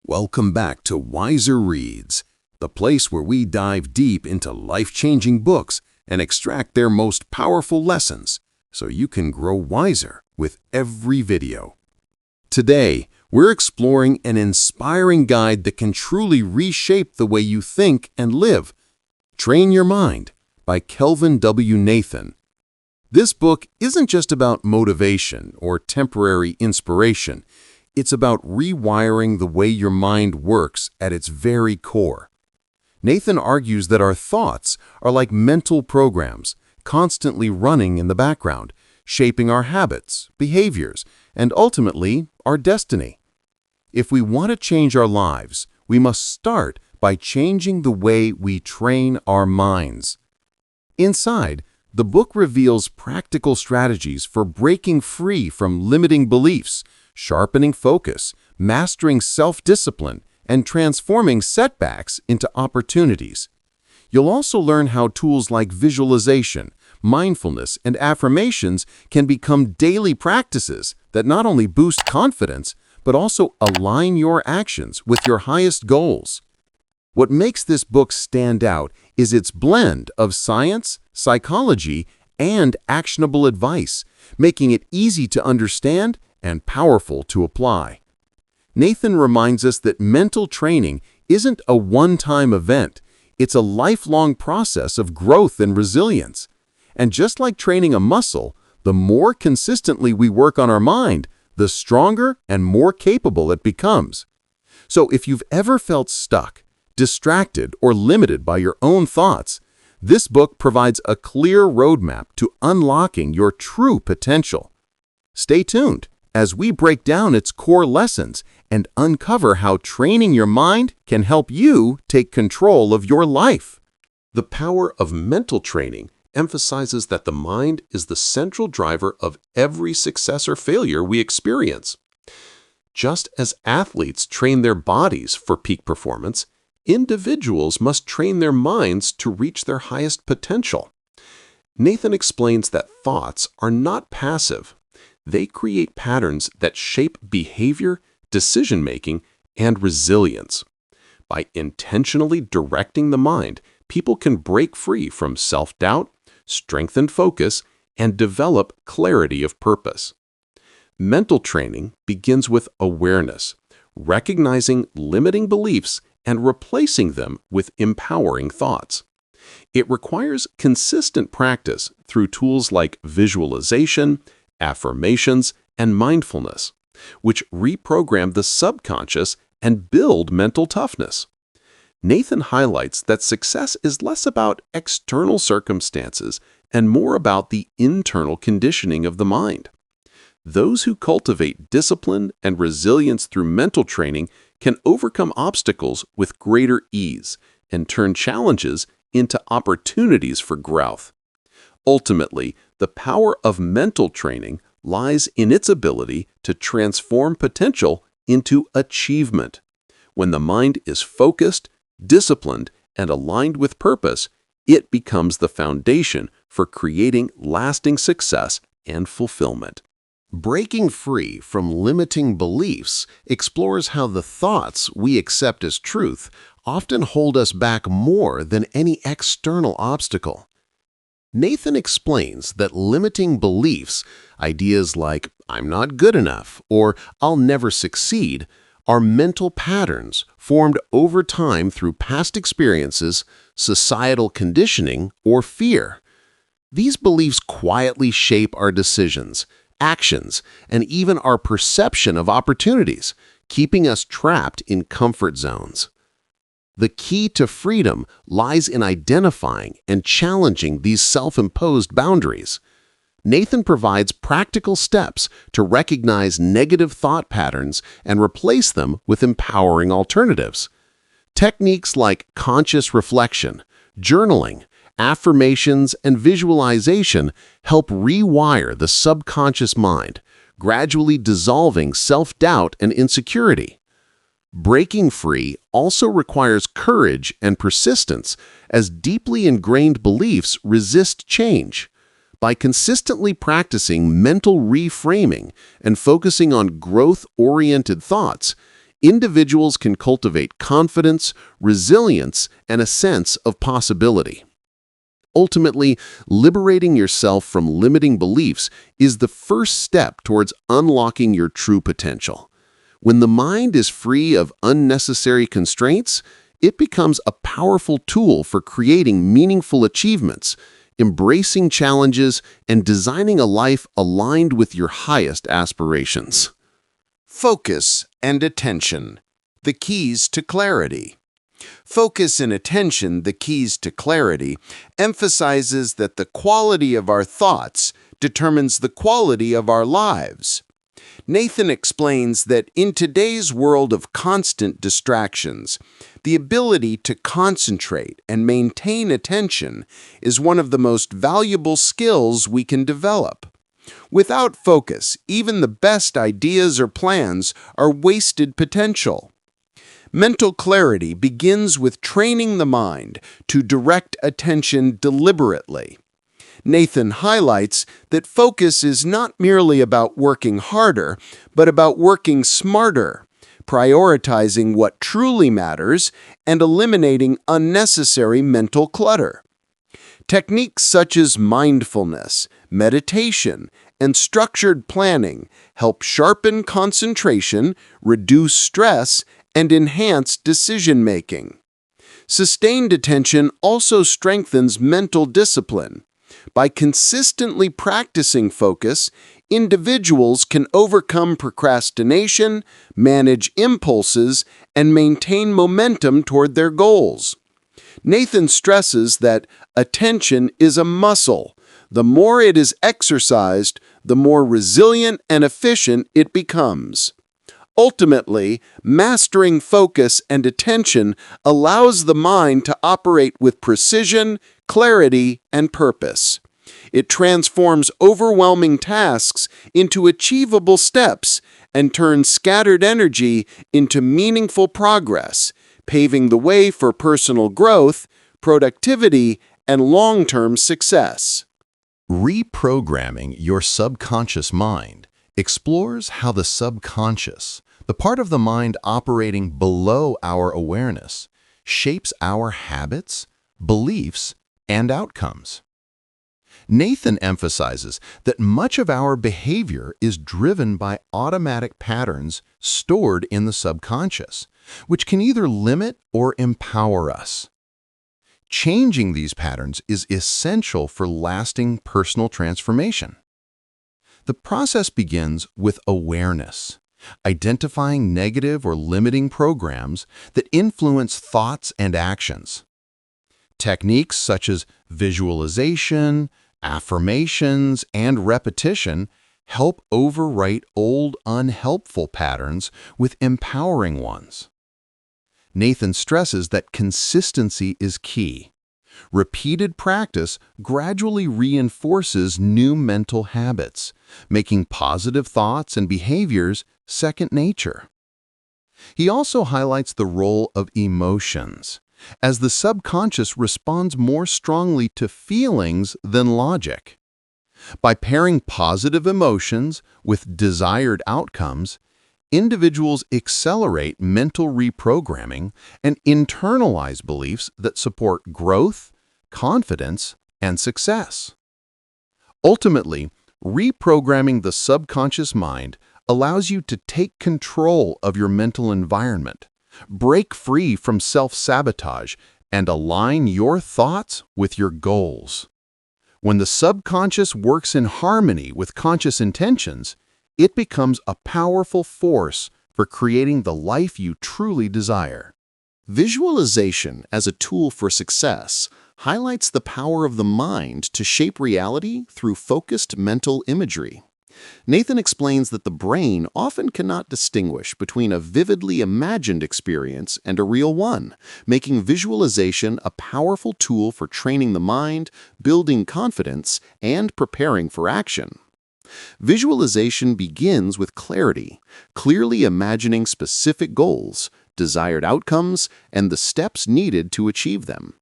Welcome back to WiserReads, the place where we dive deep into life-changing books and extract their most powerful lessons so you can grow wiser with every video. Today, we're exploring an inspiring guide that can truly reshape the way you think and live. Train Your Mind by Kelvin W. Nathan. This book isn't just about motivation or temporary inspiration. It's about rewiring the way your mind works at its very core. Nathan argues that our thoughts are like mental programs, constantly running in the background, shaping our habits, behaviors, and ultimately, our destiny. If we want to change our lives, we must start by changing the way we train our minds. Inside, the book reveals practical strategies for breaking free from limiting beliefs, sharpening focus, mastering self-discipline, and transforming setbacks into opportunities. You'll also learn how tools like visualization, mindfulness, and affirmations can become daily practices that not only boost confidence, but also align your actions with your highest goals. What makes this book stand out is its blend of science, psychology, and actionable advice, making it easy to understand and powerful to apply. Nathan reminds us that mental training isn't a one-time event. It's a lifelong process of growth and resilience. And just like training a muscle, the more consistently we work on our mind, the stronger and more capable it becomes. So if you've ever felt stuck, distracted, or limited by your own thoughts, this book provides a clear roadmap to unlocking your true potential. Stay tuned as we break down its core lessons and uncover how training your mind can help you take control of your life. The power of mental training emphasizes that the mind is the central driver of every success or failure we experience. Just as athletes train their bodies for peak performance, individuals must train their minds to reach their highest potential. Nathan explains that thoughts are not passive. They create patterns that shape behavior, decision-making, and resilience. By intentionally directing the mind, people can break free from self-doubt, strengthen focus, and develop clarity of purpose. Mental training begins with awareness, recognizing limiting beliefs and replacing them with empowering thoughts. It requires consistent practice through tools like visualization, affirmations, and mindfulness, which reprogram the subconscious and build mental toughness. Nathan highlights that success is less about external circumstances and more about the internal conditioning of the mind. Those who cultivate discipline and resilience through mental training can overcome obstacles with greater ease and turn challenges into opportunities for growth. Ultimately, the power of mental training lies in its ability to transform potential into achievement. When the mind is focused, disciplined, and aligned with purpose, it becomes the foundation for creating lasting success and fulfillment. Breaking free from limiting beliefs explores how the thoughts we accept as truth often hold us back more than any external obstacle. Nathan explains that limiting beliefs, ideas like "I'm not good enough" or "I'll never succeed," are mental patterns formed over time through past experiences, societal conditioning, or fear. These beliefs quietly shape our decisions, actions, and even our perception of opportunities, keeping us trapped in comfort zones. The key to freedom lies in identifying and challenging these self-imposed boundaries. Nathan provides practical steps to recognize negative thought patterns and replace them with empowering alternatives. Techniques like conscious reflection, journaling, affirmations, and visualization help rewire the subconscious mind, gradually dissolving self-doubt and insecurity. Breaking free also requires courage and persistence, as deeply ingrained beliefs resist change. By consistently practicing mental reframing and focusing on growth-oriented thoughts, individuals can cultivate confidence, resilience, and a sense of possibility. Ultimately, liberating yourself from limiting beliefs is the first step towards unlocking your true potential. When the mind is free of unnecessary constraints, it becomes a powerful tool for creating meaningful achievements, embracing challenges, and designing a life aligned with your highest aspirations. Focus and attention, the keys to clarity. Focus and attention, the keys to clarity, emphasizes that the quality of our thoughts determines the quality of our lives. Nathan explains that in today's world of constant distractions, the ability to concentrate and maintain attention is one of the most valuable skills we can develop. Without focus, even the best ideas or plans are wasted potential. Mental clarity begins with training the mind to direct attention deliberately. Nathan highlights that focus is not merely about working harder, but about working smarter, prioritizing what truly matters and eliminating unnecessary mental clutter. Techniques such as mindfulness, meditation, and structured planning help sharpen concentration, reduce stress, and enhance decision-making. Sustained attention also strengthens mental discipline. By consistently practicing focus, individuals can overcome procrastination, manage impulses, and maintain momentum toward their goals. Nathan stresses that attention is a muscle. The more it is exercised, the more resilient and efficient it becomes. Ultimately, mastering focus and attention allows the mind to operate with precision, clarity, and purpose. It transforms overwhelming tasks into achievable steps and turns scattered energy into meaningful progress, paving the way for personal growth, productivity, and long-term success. Reprogramming your subconscious mind explores how the subconscious, the part of the mind operating below our awareness, shapes our habits, beliefs, and outcomes. Nathan emphasizes that much of our behavior is driven by automatic patterns stored in the subconscious, which can either limit or empower us. Changing these patterns is essential for lasting personal transformation. The process begins with awareness, identifying negative or limiting programs that influence thoughts and actions. Techniques such as visualization, affirmations, and repetition help overwrite old, unhelpful patterns with empowering ones. Nathan stresses that consistency is key. Repeated practice gradually reinforces new mental habits, making positive thoughts and behaviors second nature. He also highlights the role of emotions, as the subconscious responds more strongly to feelings than logic. By pairing positive emotions with desired outcomes, individuals accelerate mental reprogramming and internalize beliefs that support growth, confidence, and success. Ultimately, reprogramming the subconscious mind allows you to take control of your mental environment, break free from self-sabotage, and align your thoughts with your goals. When the subconscious works in harmony with conscious intentions, it becomes a powerful force for creating the life you truly desire. Visualization as a tool for success highlights the power of the mind to shape reality through focused mental imagery. Nathan explains that the brain often cannot distinguish between a vividly imagined experience and a real one, making visualization a powerful tool for training the mind, building confidence, and preparing for action. Visualization begins with clarity, clearly imagining specific goals, desired outcomes, and the steps needed to achieve them.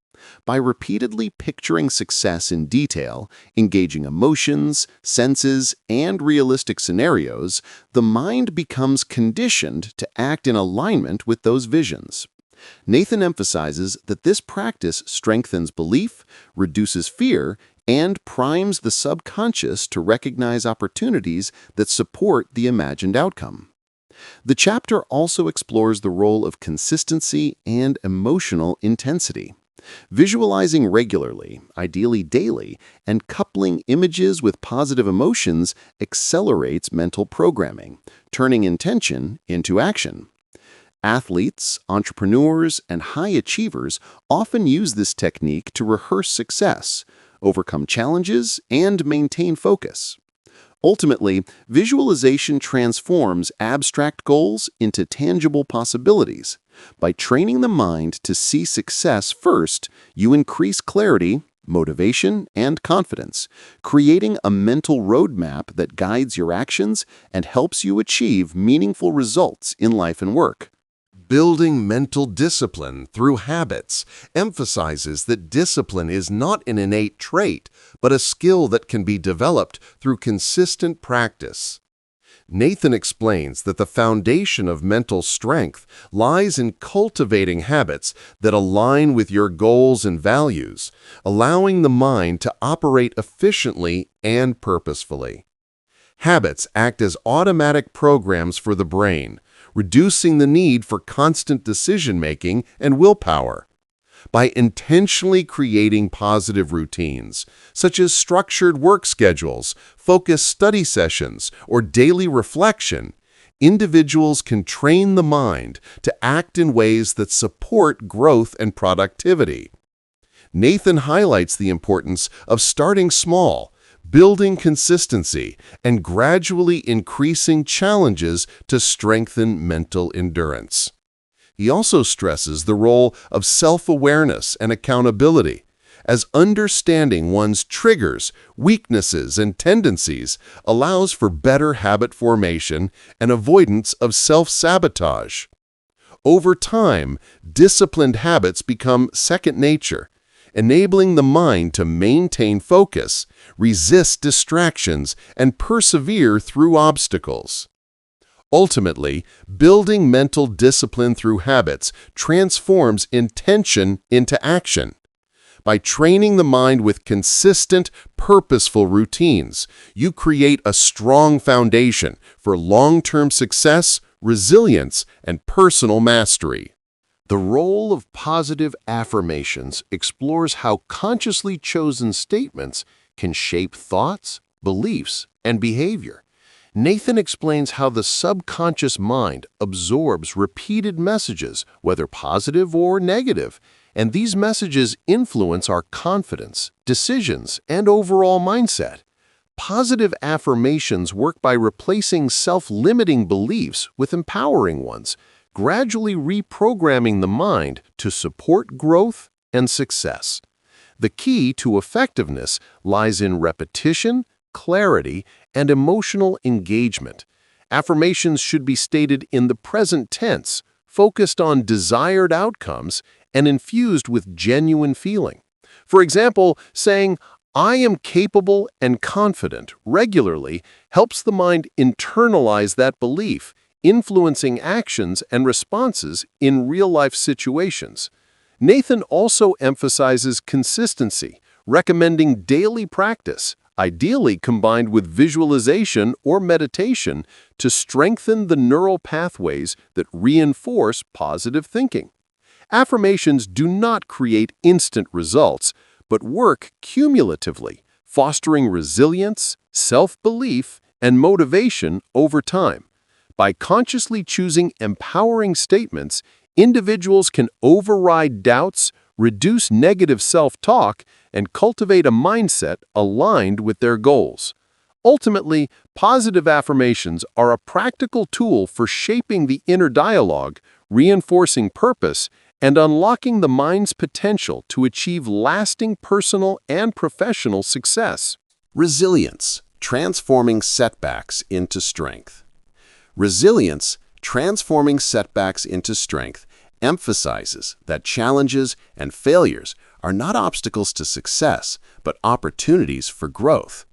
By repeatedly picturing success in detail, engaging emotions, senses, and realistic scenarios, the mind becomes conditioned to act in alignment with those visions. Nathan emphasizes that this practice strengthens belief, reduces fear, and primes the subconscious to recognize opportunities that support the imagined outcome. The chapter also explores the role of consistency and emotional intensity. Visualizing regularly, ideally daily, and coupling images with positive emotions accelerates mental programming, turning intention into action. Athletes, entrepreneurs, and high achievers often use this technique to rehearse success, overcome challenges, and maintain focus. Ultimately, visualization transforms abstract goals into tangible possibilities. By training the mind to see success first, you increase clarity, motivation, and confidence, creating a mental roadmap that guides your actions and helps you achieve meaningful results in life and work. Building mental discipline through habits emphasizes that discipline is not an innate trait, but a skill that can be developed through consistent practice. Nathan explains that the foundation of mental strength lies in cultivating habits that align with your goals and values, allowing the mind to operate efficiently and purposefully. Habits act as automatic programs for the brain, reducing the need for constant decision-making and willpower. By intentionally creating positive routines, such as structured work schedules, focused study sessions, or daily reflection, individuals can train the mind to act in ways that support growth and productivity. Nathan highlights the importance of starting small, building consistency, and gradually increasing challenges to strengthen mental endurance. He also stresses the role of self-awareness and accountability, as understanding one's triggers, weaknesses, and tendencies allows for better habit formation and avoidance of self-sabotage. Over time, disciplined habits become second nature, enabling the mind to maintain focus, resist distractions, and persevere through obstacles. Ultimately, building mental discipline through habits transforms intention into action. By training the mind with consistent, purposeful routines, you create a strong foundation for long-term success, resilience, and personal mastery. The role of positive affirmations explores how consciously chosen statements can shape thoughts, beliefs, and behavior. Nathan explains how the subconscious mind absorbs repeated messages, whether positive or negative, and these messages influence our confidence, decisions, and overall mindset. Positive affirmations work by replacing self-limiting beliefs with empowering ones, gradually reprogramming the mind to support growth and success. The key to effectiveness lies in repetition, clarity, and emotional engagement. Affirmations should be stated in the present tense, focused on desired outcomes, and infused with genuine feeling. For example, saying, "I am capable and confident" regularly helps the mind internalize that belief, influencing actions and responses in real-life situations. Nathan also emphasizes consistency, recommending daily practice, ideally combined with visualization or meditation, to strengthen the neural pathways that reinforce positive thinking. Affirmations do not create instant results, but work cumulatively, fostering resilience, self-belief, and motivation over time. By consciously choosing empowering statements, individuals can override doubts, reduce negative self-talk, and cultivate a mindset aligned with their goals. Ultimately, positive affirmations are a practical tool for shaping the inner dialogue, reinforcing purpose, and unlocking the mind's potential to achieve lasting personal and professional success. Resilience, transforming setbacks into strength. Resilience, transforming setbacks into strength, emphasizes that challenges and failures are not obstacles to success, but opportunities for growth.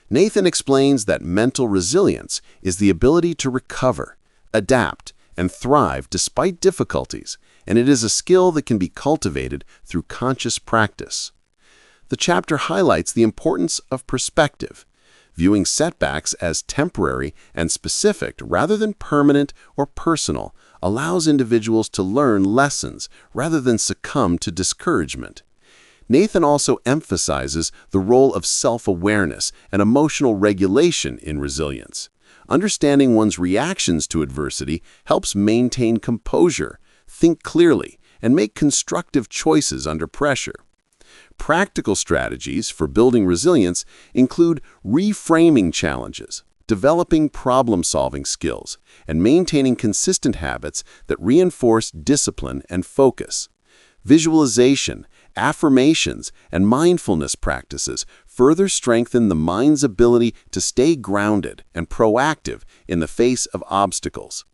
Nathan explains that mental resilience is the ability to recover, adapt, and thrive despite difficulties, and it is a skill that can be cultivated through conscious practice. The chapter highlights the importance of perspective, viewing setbacks as temporary and specific rather than permanent or personal allows individuals to learn lessons rather than succumb to discouragement. Nathan also emphasizes the role of self-awareness and emotional regulation in resilience. Understanding one's reactions to adversity helps maintain composure, think clearly, and make constructive choices under pressure. Practical strategies for building resilience include reframing challenges, developing problem-solving skills, and maintaining consistent habits that reinforce discipline and focus. Visualization, affirmations, and mindfulness practices further strengthen the mind's ability to stay grounded and proactive in the face of obstacles.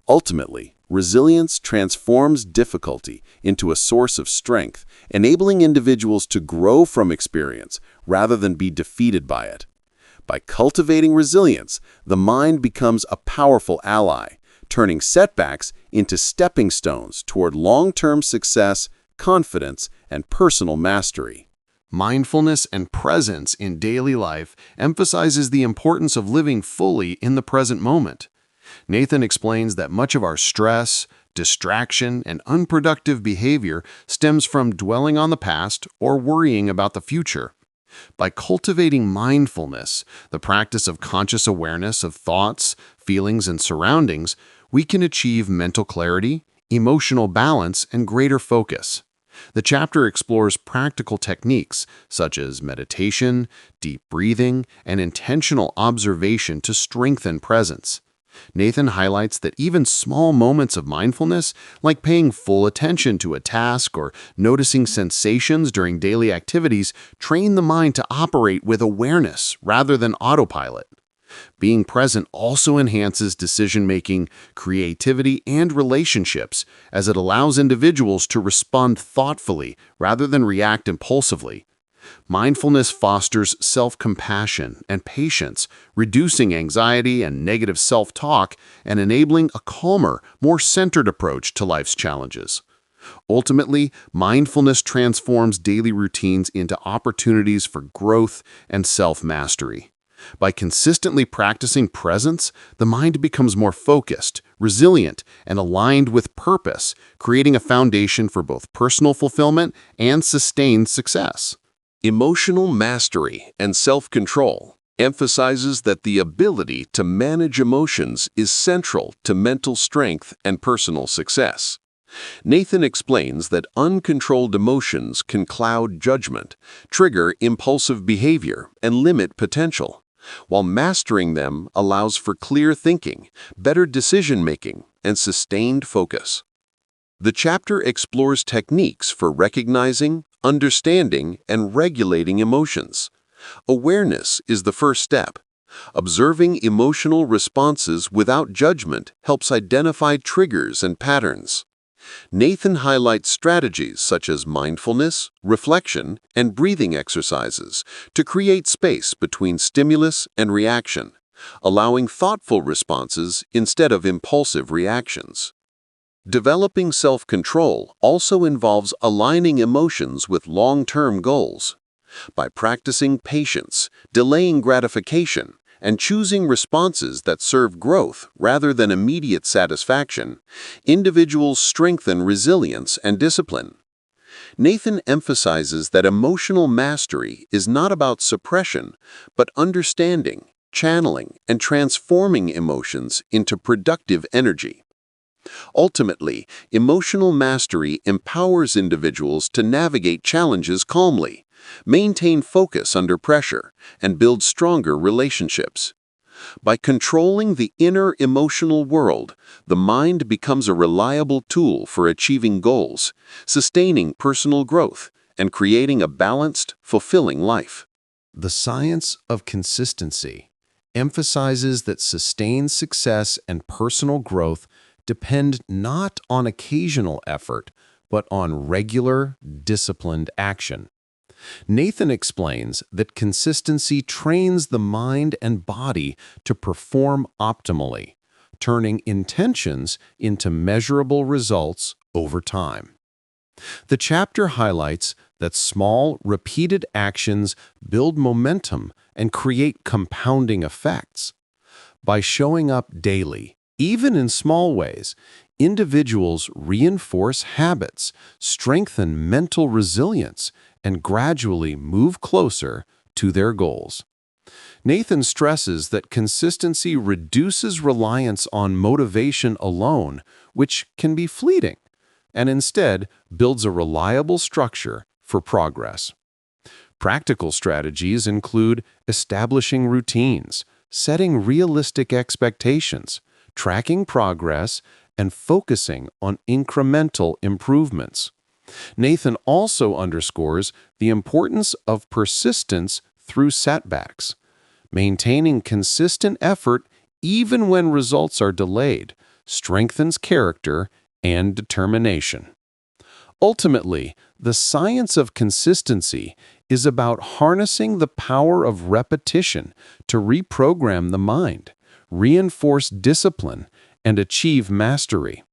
Ultimately, resilience transforms difficulty into a source of strength, enabling individuals to grow from experience rather than be defeated by it. By cultivating resilience, the mind becomes a powerful ally, turning setbacks into stepping stones toward long-term success, confidence, and personal mastery. Mindfulness and presence in daily life emphasizes the importance of living fully in the present moment. Nathan explains that much of our stress, distraction, and unproductive behavior stems from dwelling on the past or worrying about the future. By cultivating mindfulness, the practice of conscious awareness of thoughts, feelings, and surroundings, we can achieve mental clarity, emotional balance, and greater focus. The chapter explores practical techniques such as meditation, deep breathing, and intentional observation to strengthen presence. Nathan highlights that even small moments of mindfulness, like paying full attention to a task or noticing sensations during daily activities, train the mind to operate with awareness rather than autopilot. Being present also enhances decision-making, creativity, and relationships, as it allows individuals to respond thoughtfully rather than react impulsively. Mindfulness fosters self-compassion and patience, reducing anxiety and negative self-talk and enabling a calmer, more centered approach to life's challenges. Ultimately, mindfulness transforms daily routines into opportunities for growth and self-mastery. By consistently practicing presence, the mind becomes more focused, resilient, and aligned with purpose, creating a foundation for both personal fulfillment and sustained success. Emotional mastery and self-control emphasizes that the ability to manage emotions is central to mental strength and personal success. Nathan explains that uncontrolled emotions can cloud judgment, trigger impulsive behavior, and limit potential, while mastering them allows for clear thinking, better decision-making, and sustained focus. The chapter explores techniques for recognizing, understanding, and regulating emotions. Awareness is the first step. Observing emotional responses without judgment helps identify triggers and patterns. Nathan highlights strategies such as mindfulness, reflection, and breathing exercises to create space between stimulus and reaction, allowing thoughtful responses instead of impulsive reactions. Developing self-control also involves aligning emotions with long-term goals. By practicing patience, delaying gratification, and choosing responses that serve growth rather than immediate satisfaction, individuals strengthen resilience and discipline. Nathan emphasizes that emotional mastery is not about suppression, but understanding, channeling, and transforming emotions into productive energy. Ultimately, emotional mastery empowers individuals to navigate challenges calmly, maintain focus under pressure, and build stronger relationships. By controlling the inner emotional world, the mind becomes a reliable tool for achieving goals, sustaining personal growth, and creating a balanced, fulfilling life. The science of consistency emphasizes that sustained success and personal growth depend not on occasional effort, but on regular, disciplined action. Nathan explains that consistency trains the mind and body to perform optimally, turning intentions into measurable results over time. The chapter highlights that small, repeated actions build momentum and create compounding effects. By showing up daily, even in small ways, individuals reinforce habits, strengthen mental resilience, and gradually move closer to their goals. Nathan stresses that consistency reduces reliance on motivation alone, which can be fleeting, and instead builds a reliable structure for progress. Practical strategies include establishing routines, setting realistic expectations, tracking progress, and focusing on incremental improvements. Nathan also underscores the importance of persistence through setbacks. Maintaining consistent effort even when results are delayed strengthens character and determination. Ultimately, the science of consistency is about harnessing the power of repetition to reprogram the mind, reinforce discipline, and achieve mastery.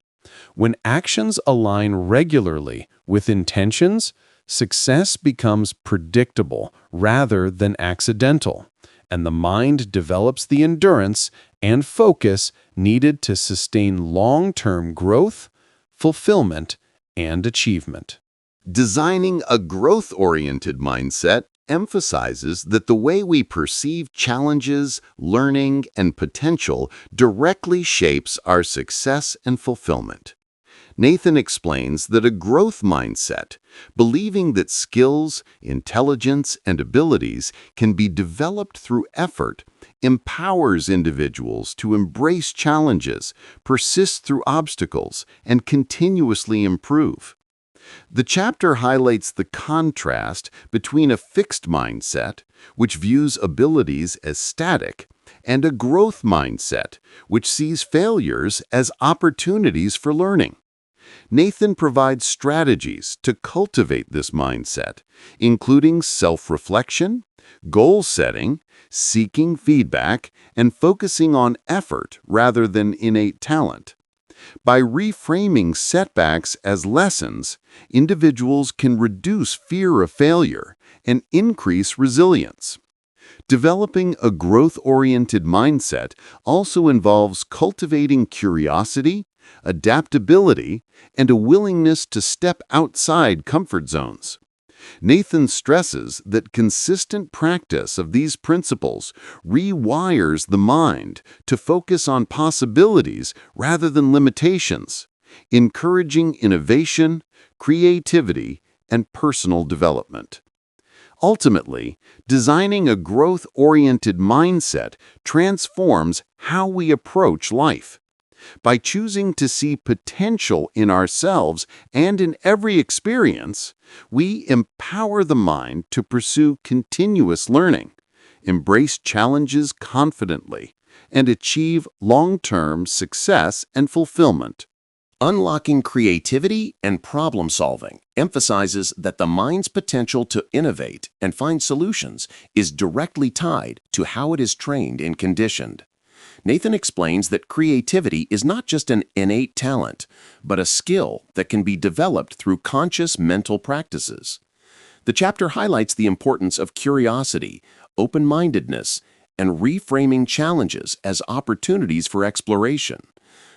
When actions align regularly with intentions, success becomes predictable rather than accidental, and the mind develops the endurance and focus needed to sustain long-term growth, fulfillment, and achievement. Designing a growth-oriented mindset emphasizes that the way we perceive challenges, learning, and potential directly shapes our success and fulfillment. Nathan explains that a growth mindset, believing that skills, intelligence, and abilities can be developed through effort, empowers individuals to embrace challenges, persist through obstacles, and continuously improve. The chapter highlights the contrast between a fixed mindset, which views abilities as static, and a growth mindset, which sees failures as opportunities for learning. Nathan provides strategies to cultivate this mindset, including self-reflection, goal setting, seeking feedback, and focusing on effort rather than innate talent. By reframing setbacks as lessons, individuals can reduce fear of failure and increase resilience. Developing a growth-oriented mindset also involves cultivating curiosity, adaptability, and a willingness to step outside comfort zones. Nathan stresses that consistent practice of these principles rewires the mind to focus on possibilities rather than limitations, encouraging innovation, creativity, and personal development. Ultimately, designing a growth-oriented mindset transforms how we approach life. By choosing to see potential in ourselves and in every experience, we empower the mind to pursue continuous learning, embrace challenges confidently, and achieve long-term success and fulfillment. Unlocking creativity and problem solving emphasizes that the mind's potential to innovate and find solutions is directly tied to how it is trained and conditioned. Nathan explains that creativity is not just an innate talent, but a skill that can be developed through conscious mental practices. The chapter highlights the importance of curiosity, open-mindedness, and reframing challenges as opportunities for exploration.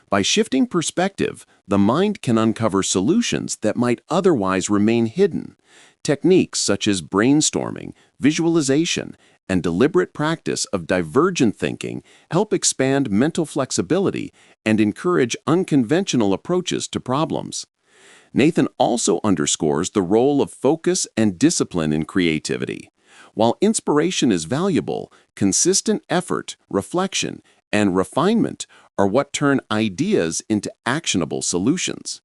By shifting perspective, the mind can uncover solutions that might otherwise remain hidden. Techniques such as brainstorming, visualization, and deliberate practice of divergent thinking help expand mental flexibility and encourage unconventional approaches to problems. Nathan also underscores the role of focus and discipline in creativity. While inspiration is valuable, consistent effort, reflection, and refinement are what turn ideas into actionable solutions.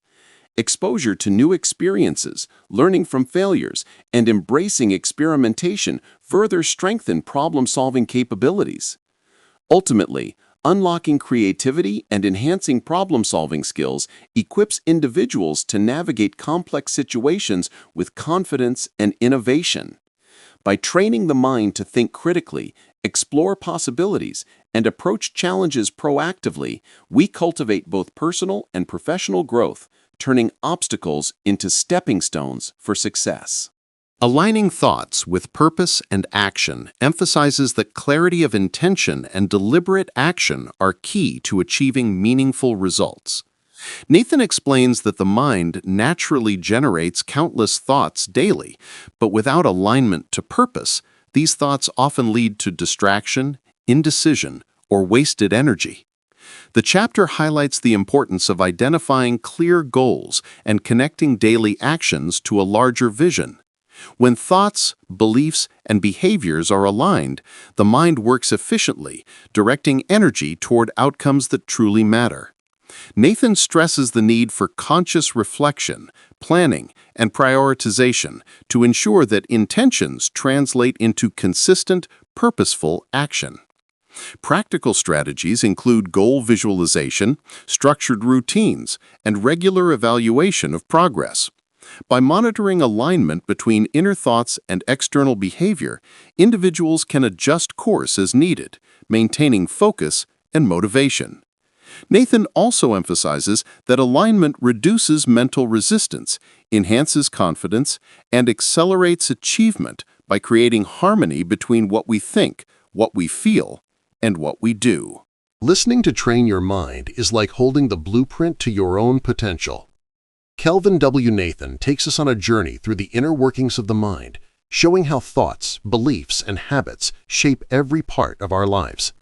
Exposure to new experiences, learning from failures, and embracing experimentation further strengthen problem-solving capabilities. Ultimately, Unlocking creativity and enhancing problem-solving skills equips individuals to navigate complex situations with confidence and innovation. By training the mind to think critically, explore possibilities, and approach challenges proactively, we cultivate both personal and professional growth, turning obstacles into stepping stones for success. Aligning thoughts with purpose and action emphasizes that clarity of intention and deliberate action are key to achieving meaningful results. Nathan explains that the mind naturally generates countless thoughts daily, but without alignment to purpose, these thoughts often lead to distraction, indecision, or wasted energy. The chapter highlights the importance of identifying clear goals and connecting daily actions to a larger vision. When thoughts, beliefs, and behaviors are aligned, the mind works efficiently, directing energy toward outcomes that truly matter. Nathan stresses the need for conscious reflection, planning, and prioritization to ensure that intentions translate into consistent, purposeful action. Practical strategies include goal visualization, structured routines, and regular evaluation of progress. By monitoring alignment between inner thoughts and external behavior, individuals can adjust course as needed, maintaining focus and motivation. Nathan also emphasizes that alignment reduces mental resistance, enhances confidence, and accelerates achievement by creating harmony between what we think, what we feel, and what we do. Listening to train your mind is like holding the blueprint to your own potential. Kelvin W. Nathan takes us on a journey through the inner workings of the mind, showing how thoughts, beliefs, and habits shape every part of our lives.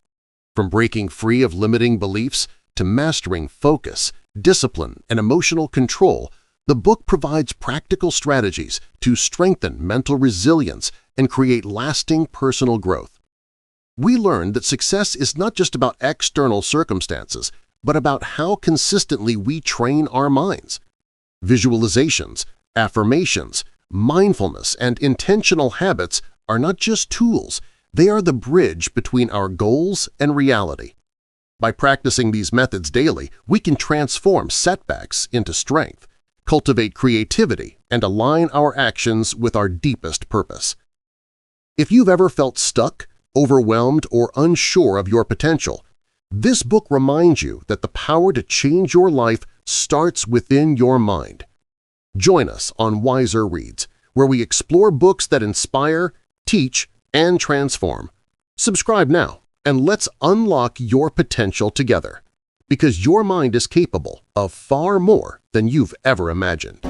From breaking free of limiting beliefs to mastering focus, discipline, and emotional control, the book provides practical strategies to strengthen mental resilience and create lasting personal growth. We learn that success is not just about external circumstances, but about how consistently we train our minds. Visualizations, affirmations, mindfulness, and intentional habits are not just tools, they are the bridge between our goals and reality. By practicing these methods daily, we can transform setbacks into strength, cultivate creativity, and align our actions with our deepest purpose. If you've ever felt stuck, overwhelmed, or unsure of your potential, this book reminds you that the power to change your life starts within your mind. Join us on WiserReads, where we explore books that inspire, teach, and transform. Subscribe now, and let's unlock your potential together, because your mind is capable of far more than you've ever imagined.